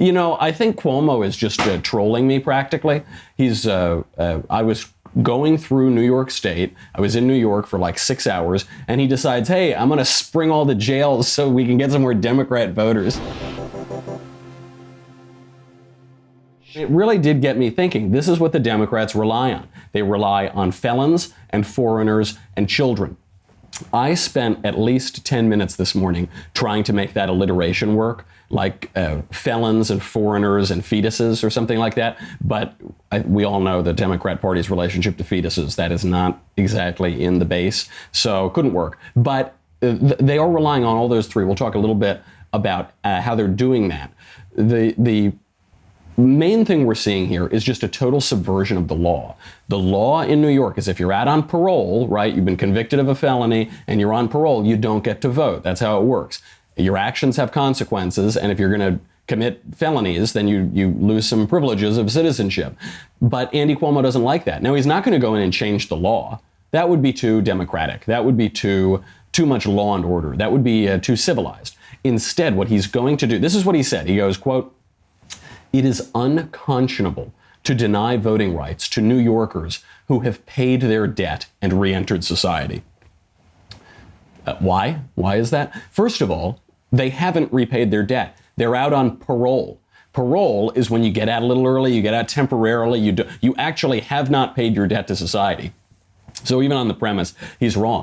I think Cuomo is just trolling me practically. I was going through New York State. I was in New York for like 6 hours, and he decides, hey, I'm going to spring all the jails so we can get some more Democrat voters. It really did get me thinking. This is what the Democrats rely on. They rely on felons and foreigners and children. I spent at least 10 minutes this morning trying to make that alliteration work, like felons and foreigners and fetuses or something like that. But we all know the Democrat Party's relationship to fetuses. That is not exactly in the base, so it couldn't work. But they are relying on all those three. We'll talk a little bit about how they're doing that. The main thing we're seeing here is just a total subversion of the law. The law in New York is if you're out on parole, right, you've been convicted of a felony and you're on parole, you don't get to vote. That's how it works. Your actions have consequences, and if you're going to commit felonies, then you lose some privileges of citizenship. But Andy Cuomo doesn't like that. Now, he's not going to go in and change the law. That would be too democratic. That would be too much law and order. That would be too civilized. Instead, what he's going to do, this is what he said. He goes, quote, "It is unconscionable to deny voting rights to New Yorkers who have paid their debt and re-entered society." Why? Why is that? First of all, they haven't repaid their debt. They're out on parole. Parole is when you get out a little early, you get out temporarily, you actually have not paid your debt to society. So even on the premise, he's wrong.